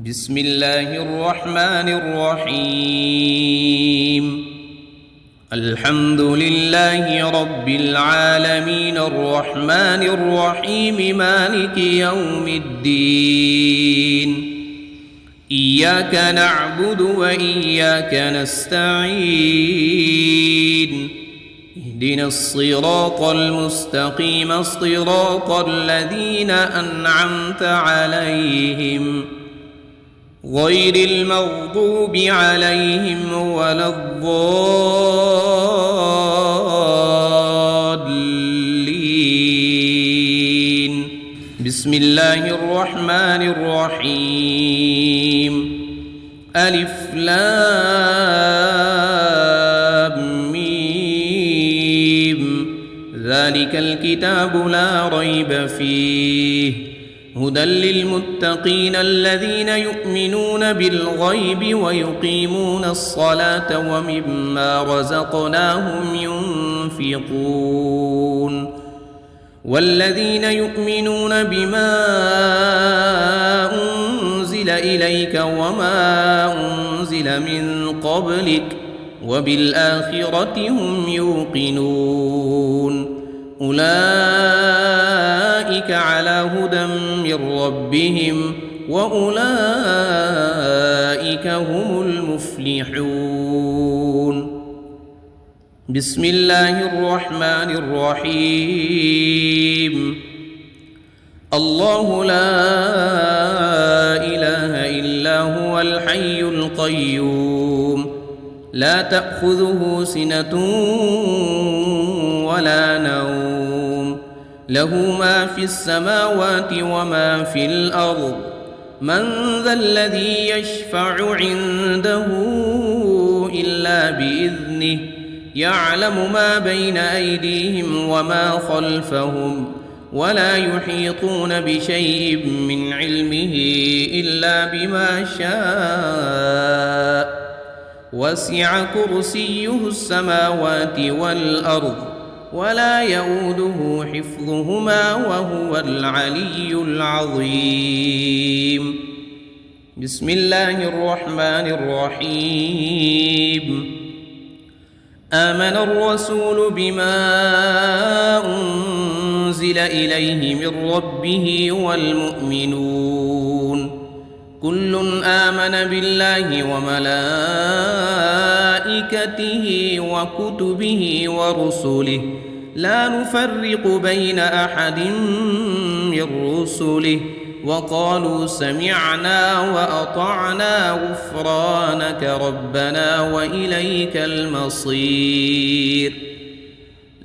بسم الله الرحمن الرحيم. الحمد لله رب العالمين الرحمن الرحيم مالك يوم الدين. إياك نعبد وإياك نستعين. اهدنا الصراط المستقيم صراط الذين أنعمت عليهم غير المغضوب عليهم ولا الضالين. بسم الله الرحمن الرحيم. ألف لام ميم. ذلك الكتاب لا ريب فيه هدى للمتقين الذين يؤمنون بالغيب ويقيمون الصلاة ومما رزقناهم ينفقون والذين يؤمنون بما أنزل إليك وما أنزل من قبلك وبالآخرة هم يوقنون أولئك على هدى من ربهم وأولئك هم المفلحون. بسم الله الرحمن الرحيم. الله لا إله إلا هو الحي القيوم لا تأخذه سنة ولا نوم له ما في السماوات وما في الأرض من ذا الذي يشفع عنده إلا بإذنه يعلم ما بين أيديهم وما خلفهم ولا يحيطون بشيء من علمه إلا بما شاء وسع كرسيه السماوات والأرض ولا يؤوده حفظهما وهو العلي العظيم. بسم الله الرحمن الرحيم. آمن الرسول بما أنزل إليه من ربه والمؤمنون كل آمن بالله وملائكته وكتبه ورسله لا نفرق بين أحد من رسله وقالوا سمعنا وأطعنا غفرانك ربنا وإليك المصير.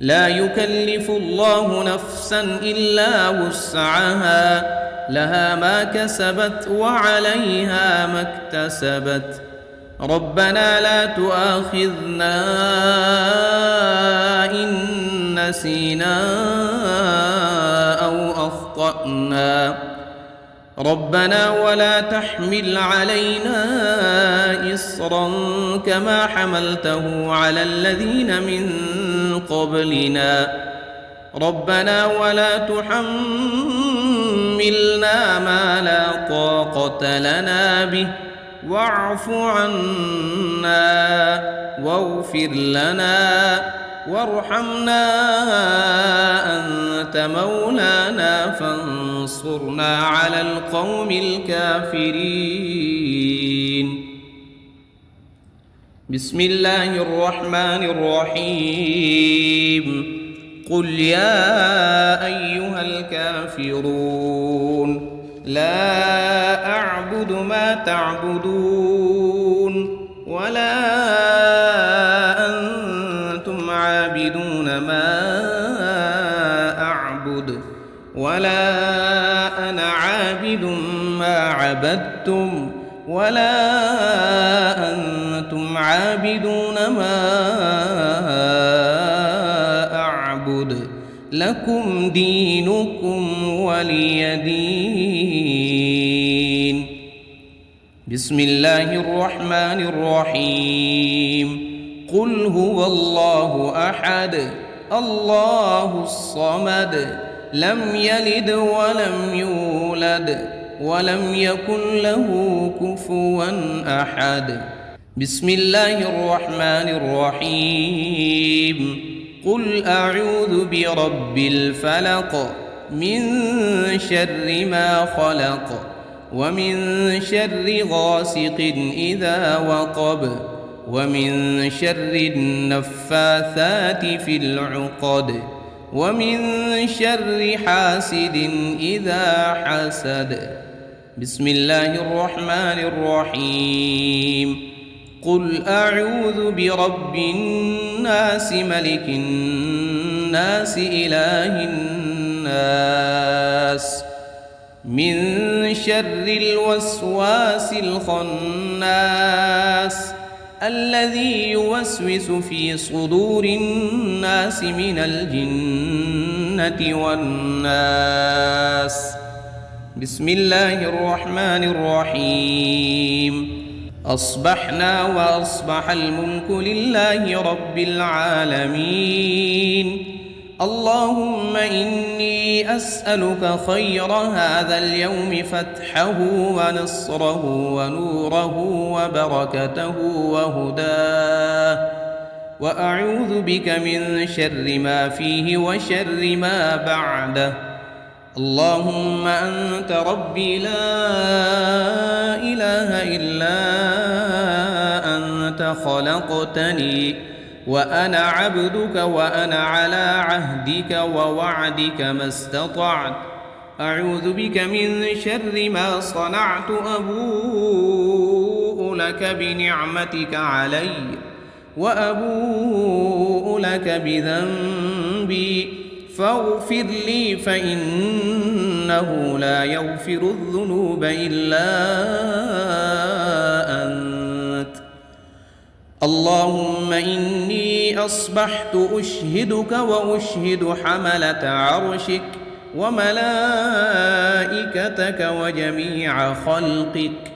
لا يكلف الله نفسا إلا وسعها لها ما كسبت وعليها ما اكتسبت ربنا لا تؤاخذنا إن نسينا أو أخطأنا ربنا ولا تحمل علينا إصرا كما حملته على الذين من قبلنا ربنا ولا تحملنا ما لا طاقة لنا به واعف عنا واغفر لنا وارحمنا أنت مولانا فانصرنا على القوم الكافرين. بسم الله الرحمن الرحيم. قل يا أيها الكافرون لا أعبد ما تعبدون ولا أنتم عابدون ما أعبد ولا أنا عابد ما عبدتم ولا أنتم عابدون ما أعبد لكم دينكم ولي دين. بسم الله الرحمن الرحيم. قل هو الله أحد الله الصمد لم يلد ولم يولد ولم يكن له كفوا أحد. بسم الله الرحمن الرحيم. قل أعوذ برب الفلق من شر ما خلق ومن شر غاسق إذا وقب ومن شر النفاثات في العقد ومن شر حاسد إذا حسد. بسم الله الرحمن الرحيم. قل أعوذ برب الناس ملك الناس إله الناس من شر الوسواس الخناس الذي يوسوس في صدور الناس من الجنة والناس. بسم الله الرحمن الرحيم. أصبحنا وأصبح الملك لله رب العالمين. اللهم إني أسألك خير هذا اليوم فتحه ونصره ونوره وبركته وهداه، وأعوذ بك من شر ما فيه وشر ما بعده. اللهم أنت ربي لا إله إلا أنت خلقتني وأنا عبدك وأنا على عهدك ووعدك ما استطعت. أعوذ بك من شر ما صنعت. أبوء لك بنعمتك علي وأبوء لك بذنبي فاغفر لي فإنه لا يغفر الذنوب إلا أنت. اللهم إني أصبحت أشهدك وأشهد حملة عرشك وملائكتك وجميع خلقك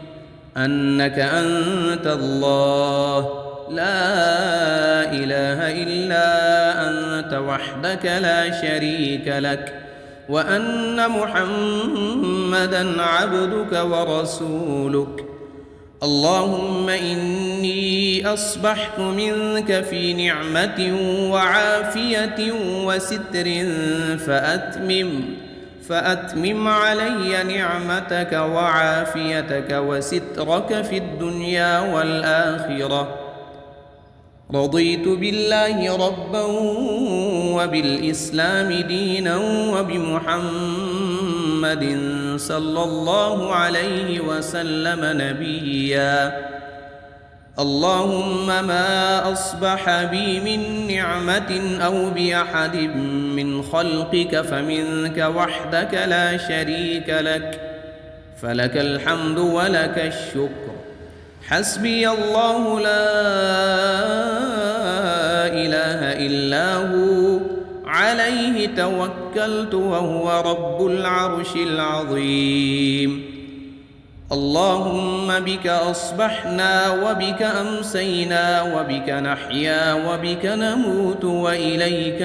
أنك أنت الله لا إله إلا أنت وحدك لا شريك لك، وأن محمدًا عبدك ورسولك. اللهم إني أصبحت منك في نعمة وعافية وستر فأتمم علي نعمتك وعافيتك وسترك في الدنيا والآخرة. رضيت بالله ربا وبالإسلام دينا وبمحمد صلى الله عليه وسلم نبيا. اللهم ما أصبح بي من نعمة أو بأحد من خلقك فمنك وحدك لا شريك لك، فلك الحمد ولك الشكر. حسبي الله لا إله إلا هو عليه توكلت وهو رب العرش العظيم. اللهم بك أصبحنا وبك أمسينا وبك نحيا وبك نموت وإليك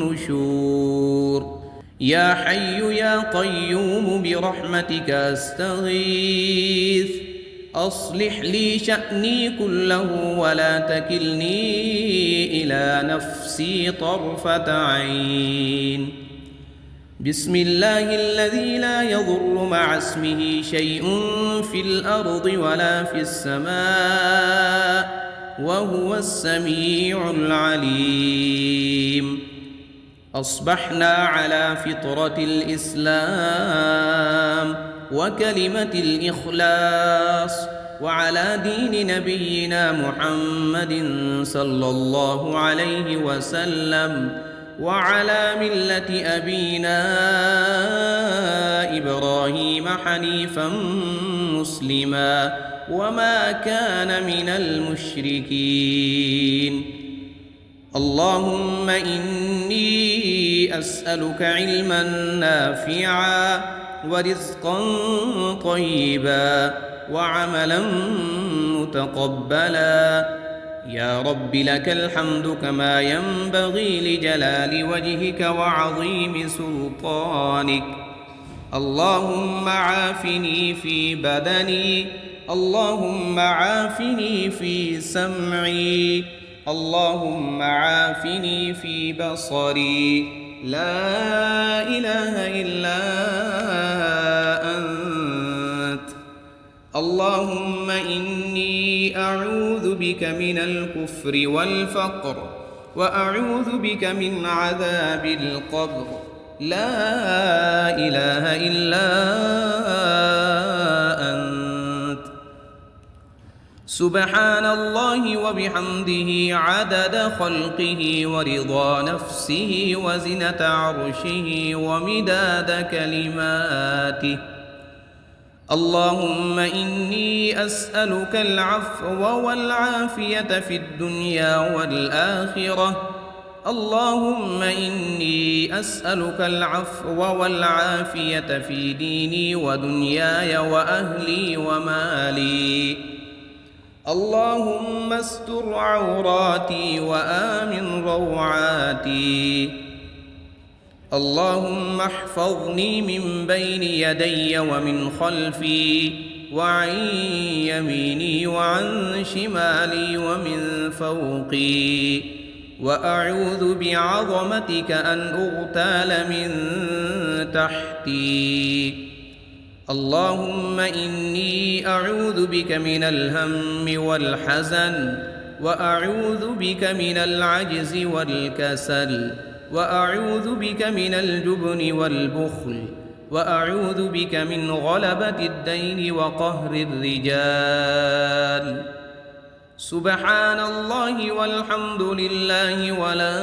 النشور. يا حي يا قيوم برحمتك أستغيث. أصلح لي شأني كله ولا تكلني إلى نفسي طرفة عين. بسم الله الذي لا يضر مع اسمه شيء في الأرض ولا في السماء وهو السميع العليم. أصبحنا على فطرة الإسلام وكلمة الإخلاص وعلى دين نبينا محمد صلى الله عليه وسلم وعلى ملة أبينا إبراهيم حنيفا مسلما وما كان من المشركين. اللهم إني أسألك علما نافعا ورزقا طيبا وعملا متقبلا. يا رب لك الحمد كما ينبغي لجلال وجهك وعظيم سلطانك. اللهم عافني في بدني، اللهم عافني في سمعي، اللهم عافني في بصري، لا إله إلا أنت. اللهم إني أعوذ بك من الكفر والفقر، وأعوذ بك من عذاب القبر، لا إله إلا أنت. سبحان الله وبحمده عدد خلقه ورضا نفسه وزنة عرشه ومداد كلماته. اللهم إني أسألك العفو والعافية في الدنيا والآخرة. اللهم إني أسألك العفو والعافية في ديني ودنياي وأهلي ومالي. اللهم استر عوراتي وآمن روعاتي. اللهم احفظني من بين يدي ومن خلفي وعن يميني وعن شمالي ومن فوقي، وأعوذ بعظمتك أن أغتال من تحتي. اللهم إني أعوذ بك من الهم والحزن، وأعوذ بك من العجز والكسل، وأعوذ بك من الجبن والبخل، وأعوذ بك من غلبة الدين وقهر الرجال. سبحان الله والحمد لله ولا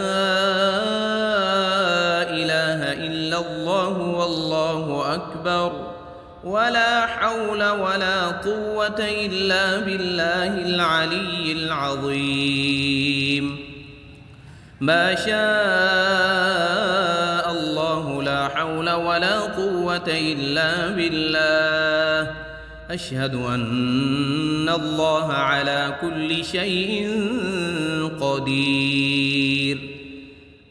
إله إلا الله والله أكبر، ولا حول ولا قوة إلا بالله العلي العظيم. ما شاء الله لا حول ولا قوة إلا بالله. أشهد أن الله على كل شيء قدير.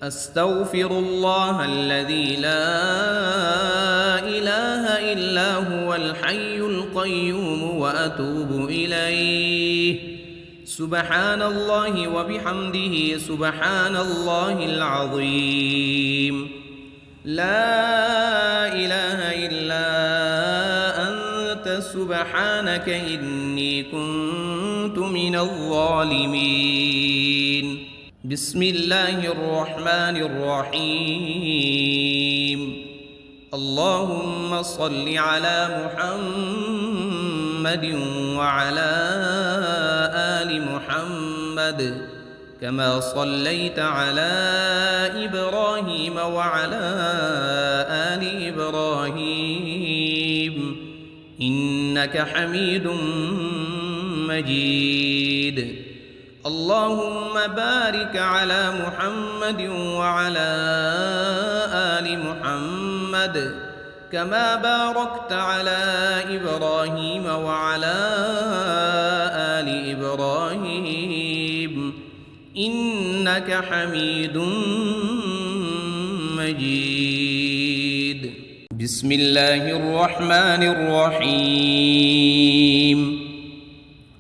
أستغفر الله الذي لا إله إلا هو الحي القيوم وأتوب إليه. سبحان الله وبحمده سبحان الله العظيم. لا إله إلا أنت سبحانك إني كنت من الظالمين. بسم الله الرحمن الرحيم. اللهم صل على محمد وعلى آل محمد كما صليت على إبراهيم وعلى آل إبراهيم إنك حميد مجيد. اللهم بارك على محمد وعلى آل محمد كما باركت على إبراهيم وعلى آل إبراهيم إنك حميد مجيد. بسم الله الرحمن الرحيم.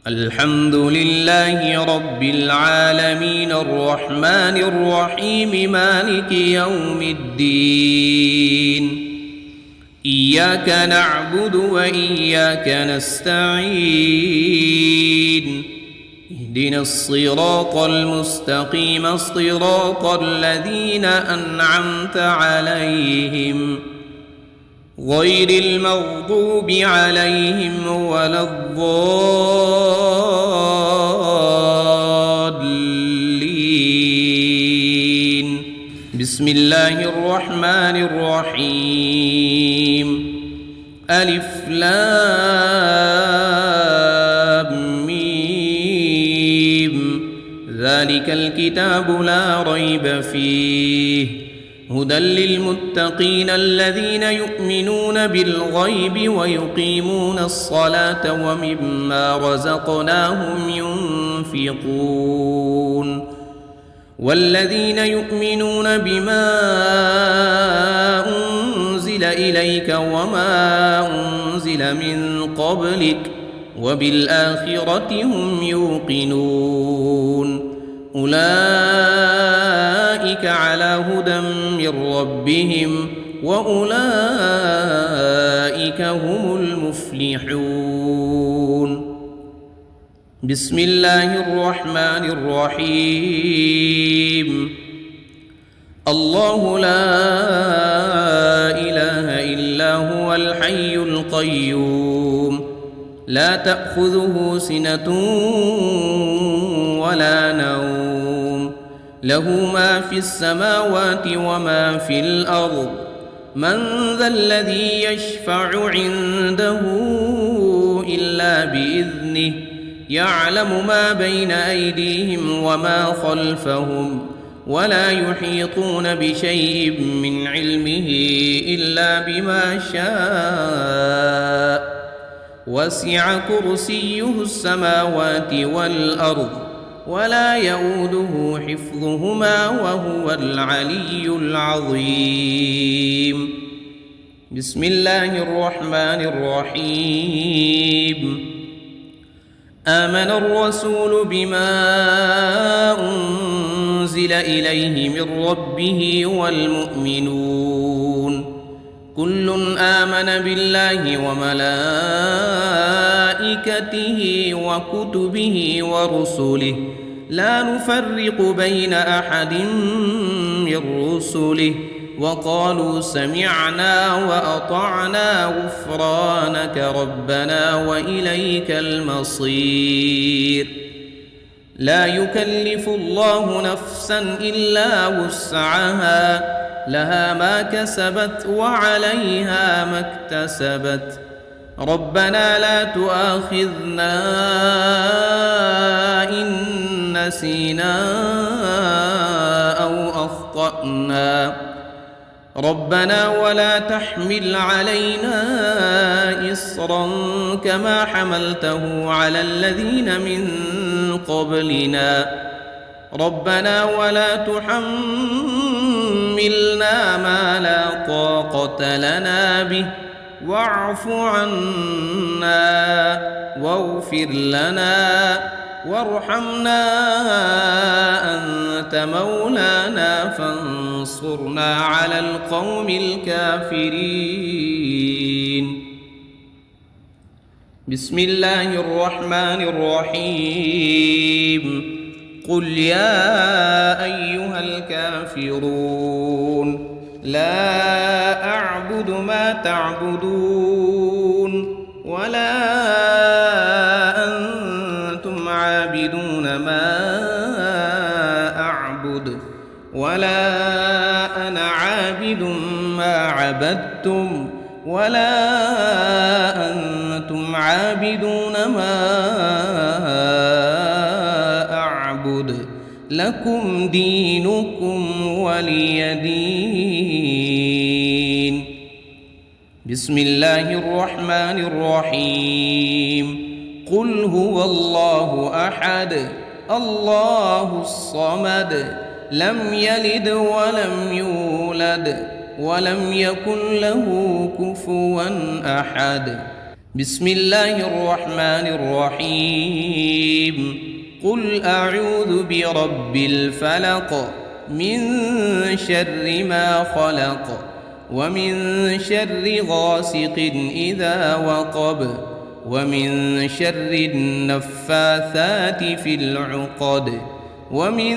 الحمد لله رب العالمين الرحمن الرحيم مالك يوم الدين. إياك نعبد وإياك نستعين. اهدنا الصراط المستقيم صراط الذين أنعمت عليهم غير المغضوب عليهم ولا الضالين. بسم الله الرحمن الرحيم. ألف لام ميم. ذلك الكتاب لا ريب فيه هدى للمتقين الذين يؤمنون بالغيب ويقيمون الصلاة ومما رزقناهم ينفقون. والذين يؤمنون بما أنزل أنزل إليك وما أنزل من قبلك وبالآخرة هم يوقنون أولئك على هدى من ربهم وأولئك هم المفلحون بسم الله الرحمن الرحيم الله لا إله إلا هو الحي القيوم لا تأخذه سنة ولا نوم له ما في السماوات وما في الأرض من ذا الذي يشفع عنده إلا بإذنه يعلم ما بين أيديهم وما خلفهم ولا يحيطون بشيء من علمه إلا بما شاء وسع كرسيه السماوات والأرض ولا يؤوده حفظهما وهو العلي العظيم بسم الله الرحمن الرحيم آمن الرسول بما أنزل إليه من ربه والمؤمنون كل آمن بالله وملائكته وكتبه ورسله لا نفرق بين أحد من رسله وقالوا سمعنا وأطعنا غفرانك ربنا وإليك المصير لا يكلف الله نفسا إلا وسعها لها ما كسبت وعليها ما اكتسبت ربنا لا تؤاخذنا إن نسينا أو أخطأنا ربنا ولا تحمل علينا إصرا كما حملته على الذين من قبلنا ربنا ولا تحملنا ما لا طاقة لنا به واعف عنا واغفر لنا وارحمنا أنت مولانا فانصرنا على القوم الكافرين بسم الله الرحمن الرحيم قل يا أيها الكافرون لا أعبد ما تعبدون ولا أنتم عابدون ما أعبد ولا أنا عابد ما عبدتم ولا أنتم عابدون ما أعبد لكم دينكم ولي دين بسم الله الرحمن الرحيم قل هو الله أحد الله الصمد لم يلد ولم يولد ولم يكن له كفوا أحد بسم الله الرحمن الرحيم قل أعوذ برب الفلق من شر ما خلق ومن شر غاسق إذا وقب ومن شر النفاثات في العقد ومن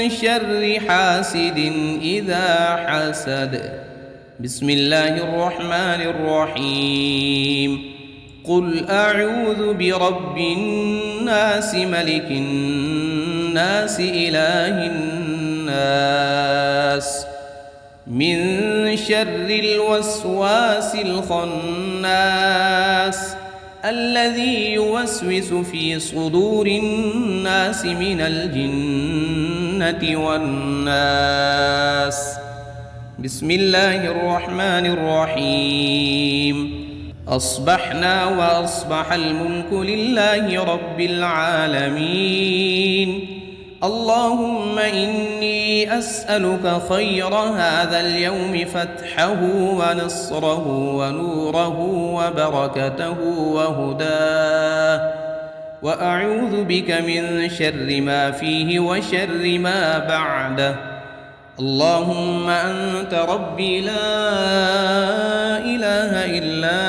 شر حاسد إذا حسد بسم الله الرحمن الرحيم قل أعوذ برب الناس ملك الناس إله الناس من شر الوسواس الخناس الذي يوسوس في صدور الناس من الجنة والناس بسم الله الرحمن الرحيم أصبحنا وأصبح الملك لله رب العالمين اللهم إني أسألك خير هذا اليوم فتحه ونصره ونوره وبركته وهداه، وأعوذ بك من شر ما فيه وشر ما بعده. اللهم أنت ربي لا إله إلا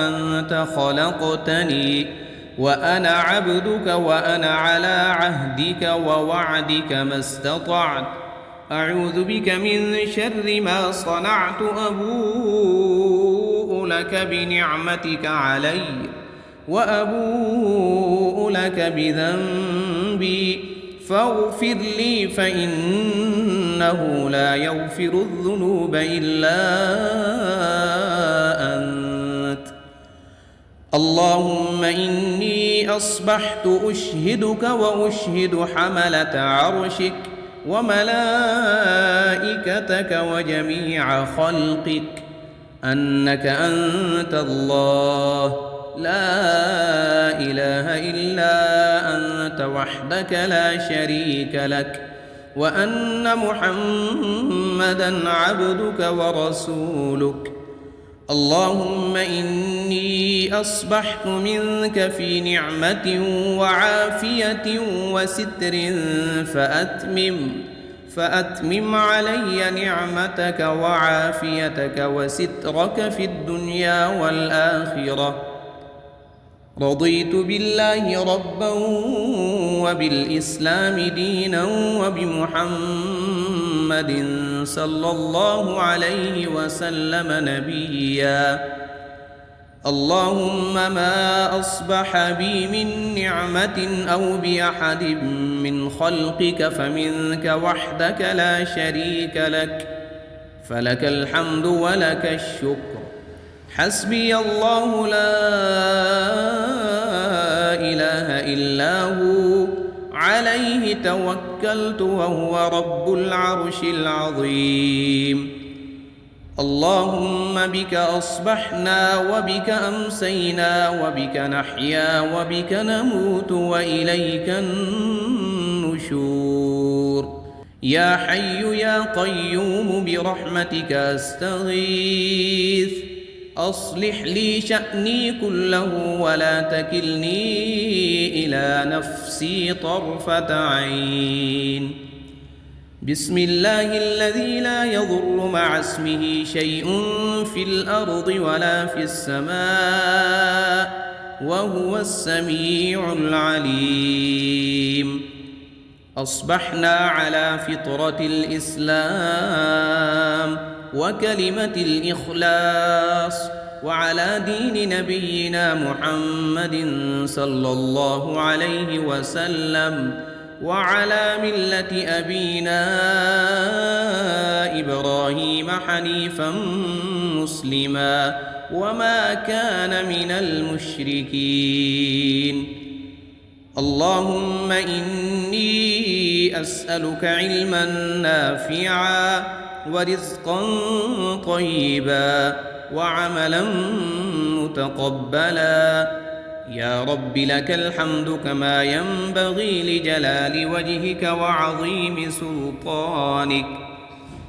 أنت خلقتني وأنا عبدك وأنا على عهدك ووعدك ما استطعت. أعوذ بك من شر ما صنعت، أبوء لك بنعمتك علي وأبوء لك بذنبي فاغفر لي فإنه لا يغفر الذنوب إلا أنت. اللهم إني أصبحت أشهدك وأشهد حملة عرشك وملائكتك وجميع خلقك أنك أنت الله لا إله إلا أنت وحدك لا شريك لك، وأن محمدًا عبدك ورسولك. اللهم إني أصبحت منك في نعمة وعافية وستر فأتمم علي نعمتك وعافيتك وسترك في الدنيا والآخرة. رضيت بالله ربا وبالإسلام دينا وبمحمد صلى الله عليه وسلم نبيا. اللهم ما أصبح بي من نعمة أو بأحد من خلقك فمنك وحدك لا شريك لك، فلك الحمد ولك الشكر. حسبي الله لا إله إلا هو عليه توكلت وهو رب العرش العظيم. اللهم بك أصبحنا وبك أمسينا وبك نحيا وبك نموت وإليك النشور. يا حي يا قيوم برحمتك أستغيث، أصلح لي شأني كله ولا تكلني إلى نفسي طرفة عين. بسم الله الذي لا يضر مع اسمه شيء في الأرض ولا في السماء وهو السميع العليم. أصبحنا على فطرة الإسلام وكلمة الإخلاص وعلى دين نبينا محمد صلى الله عليه وسلم وعلى ملة أبينا إبراهيم حنيفا مسلما وما كان من المشركين. اللهم إني أسألك علما نافعا ورزقا طيبا وعملا متقبلا. يا رب لك الحمد كما ينبغي لجلال وجهك وعظيم سلطانك.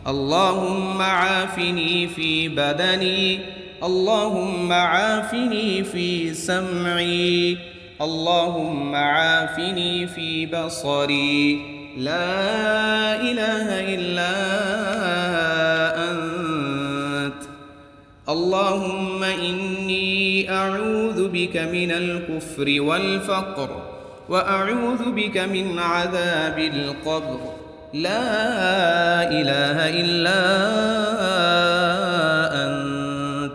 اللهم عافني في بدني، اللهم عافني في سمعي، اللهم عافني في بصري. لا إله إلا أنت. اللهم إني أعوذ بك من الكفر والفقر وأعوذ بك من عذاب القبر. لا إله إلا أنت.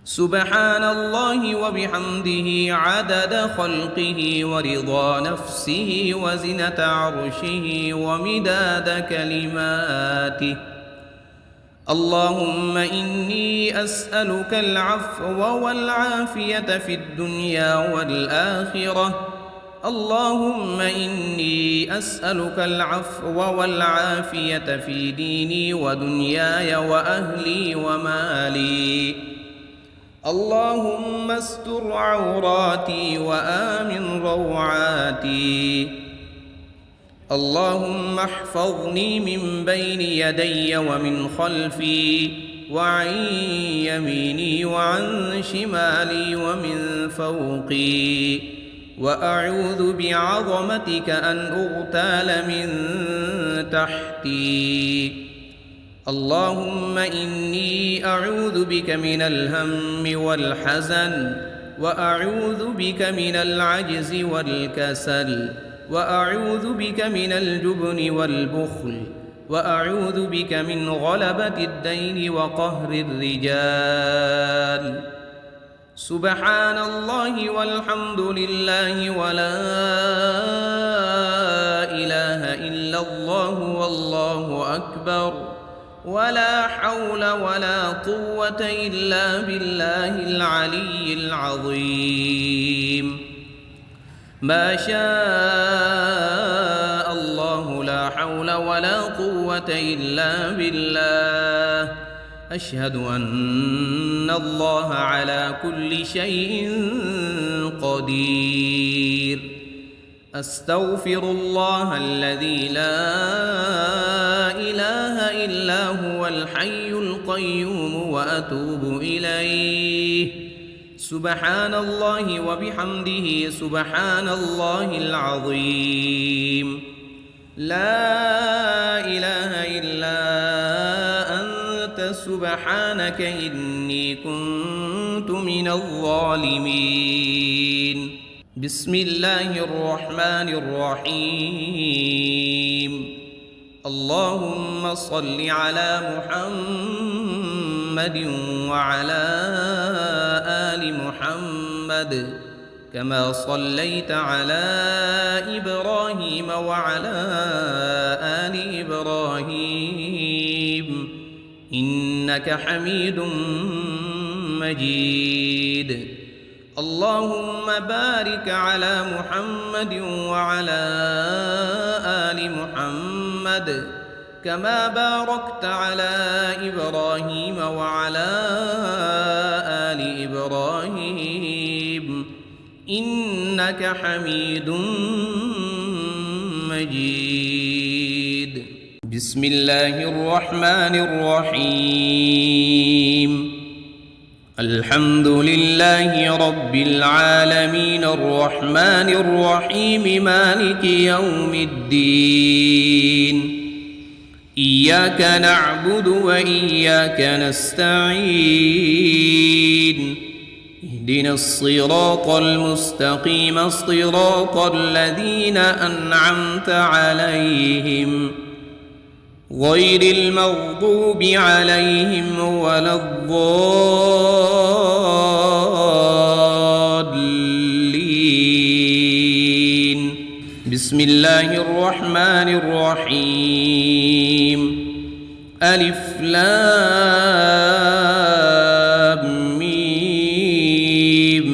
سبحان الله وبحمده عدد خلقه ورضا نفسه وزنة عرشه ومداد كلماته. اللهم إني أسألك العفو والعافية في الدنيا والآخرة. اللهم إني أسألك العفو والعافية في ديني ودنياي وأهلي ومالي. اللهم استر عوراتي وآمن روعاتي. اللهم احفظني من بين يدي ومن خلفي وعن يميني وعن شمالي ومن فوقي، وأعوذ بعظمتك أن أغتال من تحتي. اللهم إني أعوذ بك من الهم والحزن، وأعوذ بك من العجز والكسل، وأعوذ بك من الجبن والبخل، وأعوذ بك من غلبة الدين وقهر الرجال. سبحان الله والحمد لله ولا إله إلا الله والله أكبر، ولا حول ولا قوة إلا بالله العلي العظيم. ما شاء الله لا حول ولا قوة إلا بالله. أشهد أن الله على كل شيء قدير. أستغفر الله الذي لا إله إلا هو الحي القيوم وأتوب إليه. سبحان الله وبحمده سبحان الله العظيم. لا إله إلا أنت سبحانك إني كنت من الظالمين. بسم الله الرحمن الرحيم. اللهم صل على محمد وعلى آل محمد كما صليت على إبراهيم وعلى آل إبراهيم إنك حميد مجيد. اللهم بارك على محمد وعلى آل محمد كما باركت على إبراهيم وعلى آل إبراهيم إنك حميد مجيد. بسم الله الرحمن الرحيم. الحمد لله رب العالمين الرحمن الرحيم مالك يوم الدين. إياك نعبد وإياك نستعين. اهدنا الصراط المستقيم صراط الذين أنعمت عليهم غير المغضوب عليهم ولا الضالين. بسم الله الرحمن الرحيم. ألف لام ميم.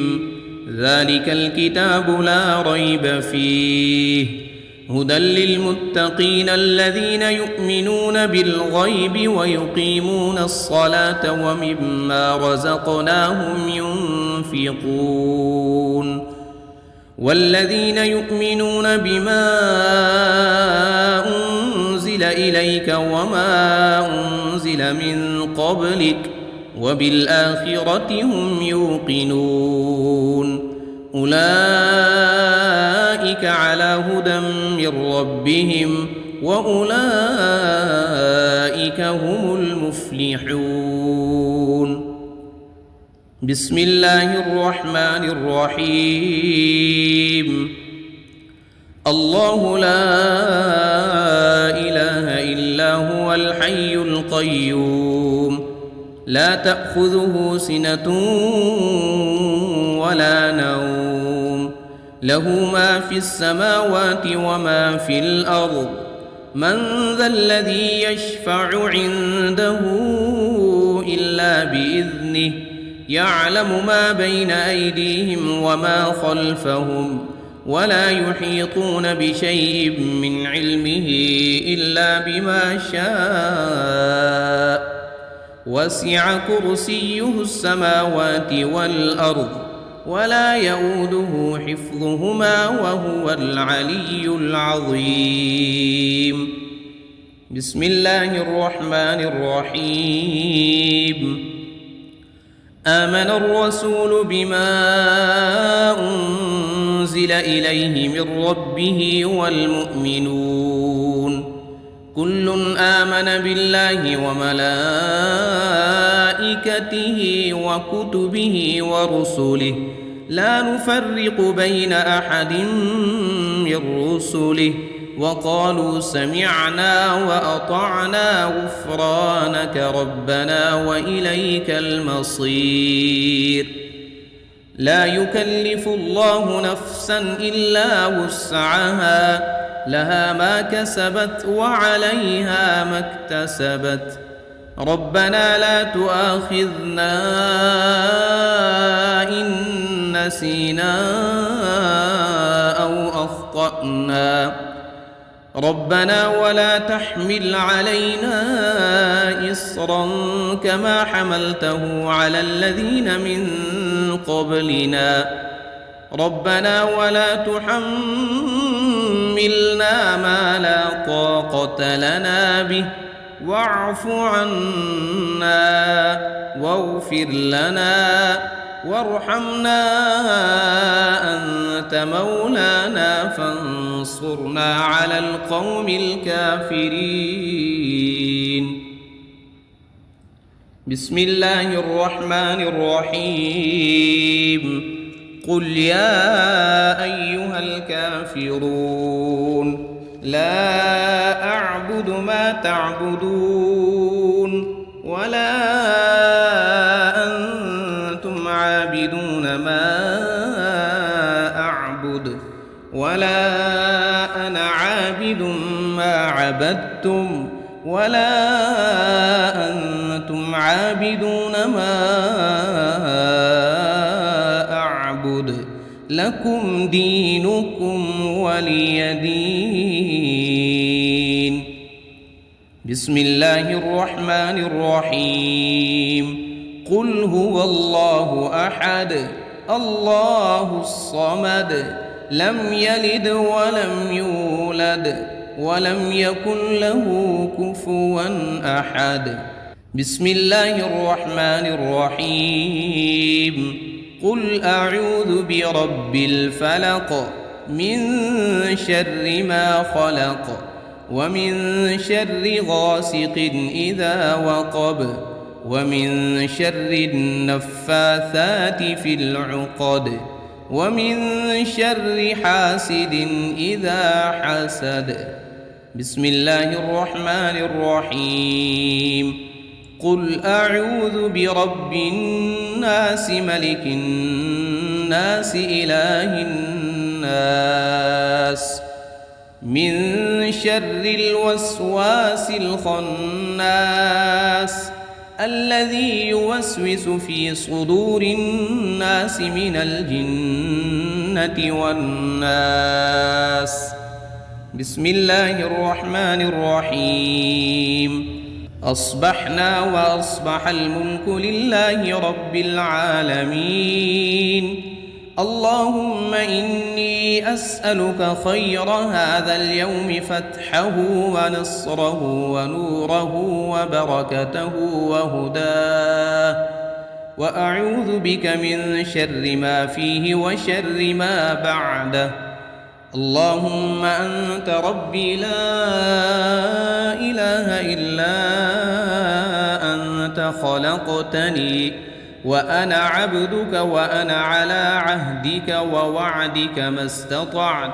ذلك الكتاب لا ريب فيه هدى للمتقين الذين يؤمنون بالغيب ويقيمون الصلاة ومما رزقناهم ينفقون. والذين يؤمنون بما أنزل إليك وما أنزل من قبلك وبالآخرة هم يوقنون. أولئك على هدى من ربهم وأولئك هم المفلحون. بسم الله الرحمن الرحيم. الله لا إله إلا هو الحي القيوم لا تأخذه سنة ولا نوم له ما في السماوات وما في الأرض. من ذا الذي يشفع عنده إلا بإذنه يعلم ما بين أيديهم وما خلفهم ولا يحيطون بشيء من علمه إلا بما شاء وسع كرسيه السماوات والأرض ولا يؤوده حفظهما وهو العلي العظيم. بسم الله الرحمن الرحيم. آمن الرسول بما أنزل إليه من ربه والمؤمنون كل آمن بالله وملائكته وكتبه ورسله لا نفرق بين أحد من رسله وقالوا سمعنا وأطعنا غفرانك ربنا وإليك المصير. لا يكلف الله نفسا إلا وسعها لها ما كسبت وعليها ما اكتسبت ربنا لا تؤاخذنا إن نسينا أو أخطأنا ربنا ولا تحمل علينا إصرا كما حملته على الذين من قبلنا ربنا ولا تحملنا ما لا طاقة لنا به واعف عنا واغفر لنا وارحمنا أنت مولانا فانصرنا على القوم الكافرين. بسم الله الرحمن الرحيم. قل يا أيها الكافرون لا أعبد ما تعبدون ولا أنتم عابدون ما أعبد ولا أنا عابد ما عبدتم ولا أنتم عابدون ما أعبد لكم دينكم ولي دين. بسم الله الرحمن الرحيم. قل هو الله أحد الله الصمد لم يلد ولم يولد ولم يكن له كفوا أحد. بسم الله الرحمن الرحيم. قل أعوذ برب الفلق من شر ما خلق ومن شر غاسق إذا وقب ومن شر النفاثات في العقد ومن شر حاسد إذا حسد. بسم الله الرحمن الرحيم. قل أعوذ برب الناس ملك الناس إله الناس من شر الوسواس الخناس الذي يوسوس في صدور الناس من الجنة والناس. بسم الله الرحمن الرحيم. أصبحنا وأصبح الملك لله رب العالمين. اللهم إني أسألك خير هذا اليوم فتحه ونصره ونوره وبركته وهداه وأعوذ بك من شر ما فيه وشر ما بعده. اللهم أنت ربي لا إله إلا أنت خلقتني وأنا عبدك وأنا على عهدك ووعدك ما استطعت.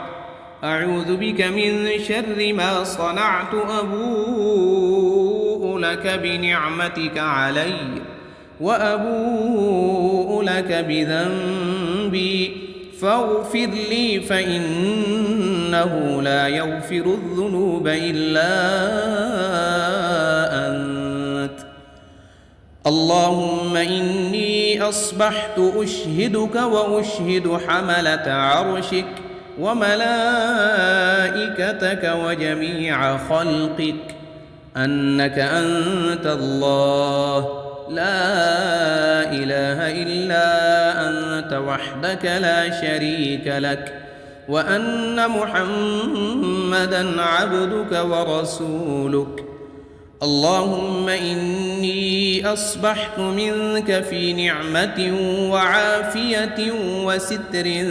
أعوذ بك من شر ما صنعت أبوء لك بنعمتك علي وأبوء لك بذنبي فاغفر لي فإنه لا يغفر الذنوب إلا أنت. اللهم إني أصبحت أشهدك وأشهد حملة عرشك وملائكتك وجميع خلقك أنك أنت الله لا إله إلا أنت وحدك لا شريك لك وأن محمدًا عبدك ورسولك. اللهم إني أصبحت منك في نعمة وعافية وستر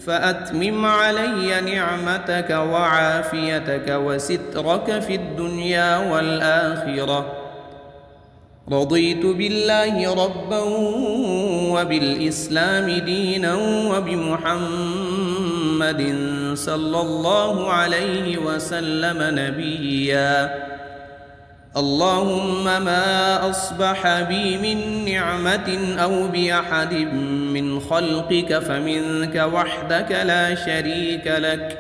فأتمم علي نعمتك وعافيتك وسترك في الدنيا والآخرة. رضيت بالله ربا وبالإسلام دينا وبمحمد صلى الله عليه وسلم نبيا. اللهم ما أصبح بي من نعمة أو بأحد من خلقك فمنك وحدك لا شريك لك،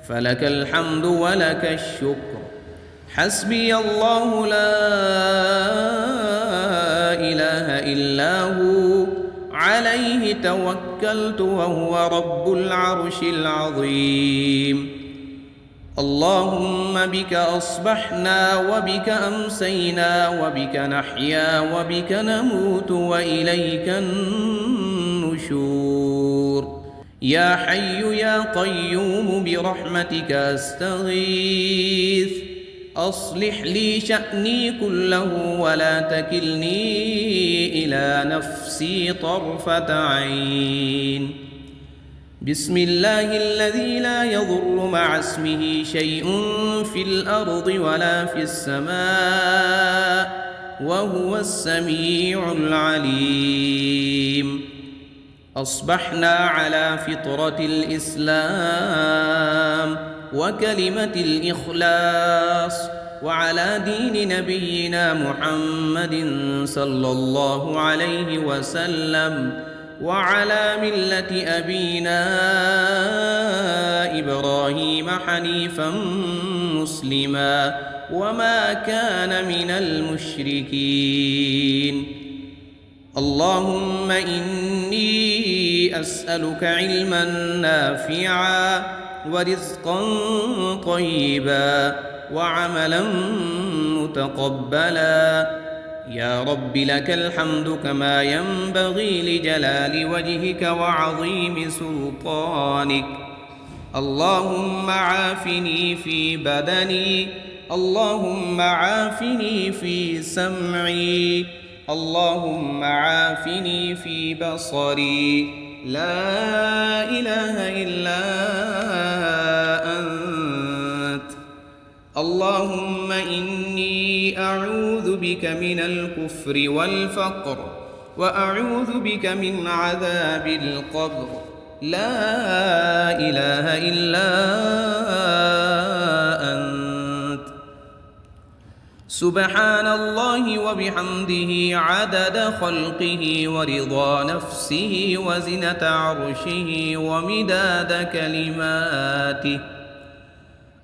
فلك الحمد ولك الشكر. حسبي الله لا إله إلا هو عليه توكلت وهو رب العرش العظيم. اللهم بك أصبحنا وبك أمسينا وبك نحيا وبك نموت وإليك النشور. يا حي يا قيوم برحمتك أستغيث، أصلح لي شأني كله ولا تكلني إلى نفسي طرفة عين. بسم الله الذي لا يضر مع اسمه شيء في الأرض ولا في السماء وهو السميع العليم. أصبحنا على فطرة الإسلام وكلمة الإخلاص وعلى دين نبينا محمد صلى الله عليه وسلم وعلى ملة أبينا إبراهيم حنيفا مسلما وما كان من المشركين. اللهم إني أسألك علما نافعا ورزقا طيبا وعملا متقبلا. يا رب لك الحمد كما ينبغي لجلال وجهك وعظيم سلطانك. اللهم عافني في بدني، اللهم عافني في سمعي، اللهم عافني في بصري. لا إله إلا أنت. اللهم إني أعوذ بك من الكفر والفقر وأعوذ بك من عذاب القبر. لا إله إلا أنت. سبحان الله وبحمده عدد خلقه ورضا نفسه وزنة عرشه ومداد كلماته.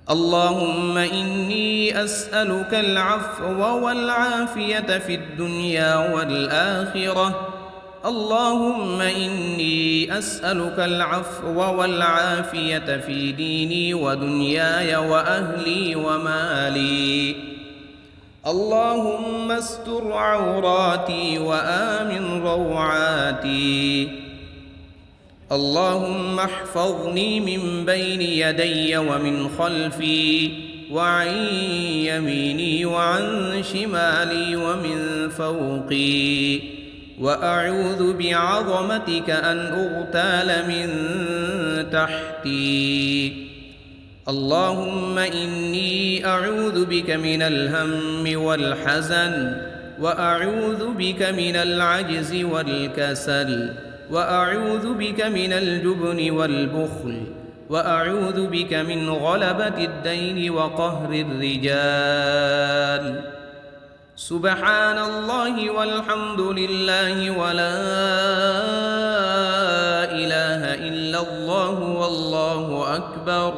اللهم إني أسألك العفو والعافية في الدنيا والآخرة. اللهم إني أسألك العفو والعافية في ديني ودنياي وأهلي ومالي. اللهم استر عوراتي وآمن روعاتي. اللهم احفظني من بين يدي ومن خلفي وعن يميني وعن شمالي ومن فوقي، وأعوذ بعظمتك أن أغتال من تحتي. اللهم إني أعوذ بك من الهم والحزن، وأعوذ بك من العجز والكسل، وأعوذ بك من الجبن والبخل، وأعوذ بك من غلبة الدين وقهر الرجال. سبحان الله والحمد لله ولا إله إلا الله والله أكبر،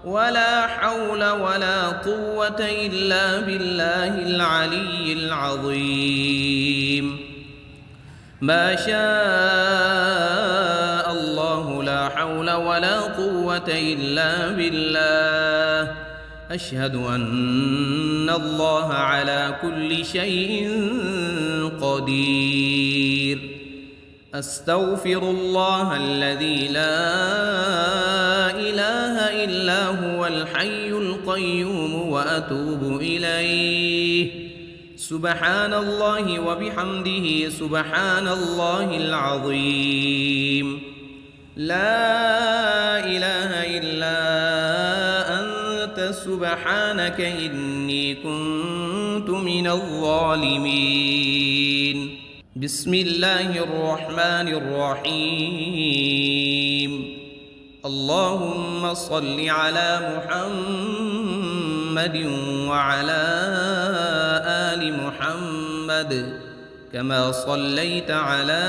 ولا حول ولا قوة إلا بالله العلي العظيم. ما شاء الله لا حول ولا قوة إلا بالله. أشهد أن الله على كل شيء قدير. أستغفر الله الذي لا إله إلا هو الحي القيوم وأتوب إليه. سبحان الله وبحمده سبحان الله العظيم. لا إله إلا أنت سبحانك إني كنت من الظالمين. بسم الله الرحمن الرحيم. اللهم صل على محمد وعلى آل محمد كما صليت على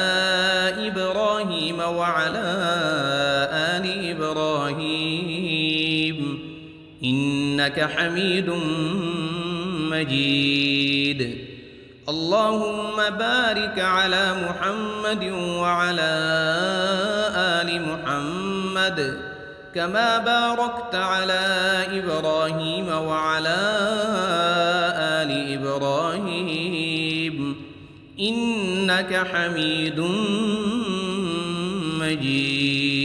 إبراهيم وعلى آل إبراهيم إنك حميد مجيد. اللهم بارك على محمد وعلى آل محمد كما باركت على إبراهيم وعلى آل إبراهيم إنك حميد مجيد.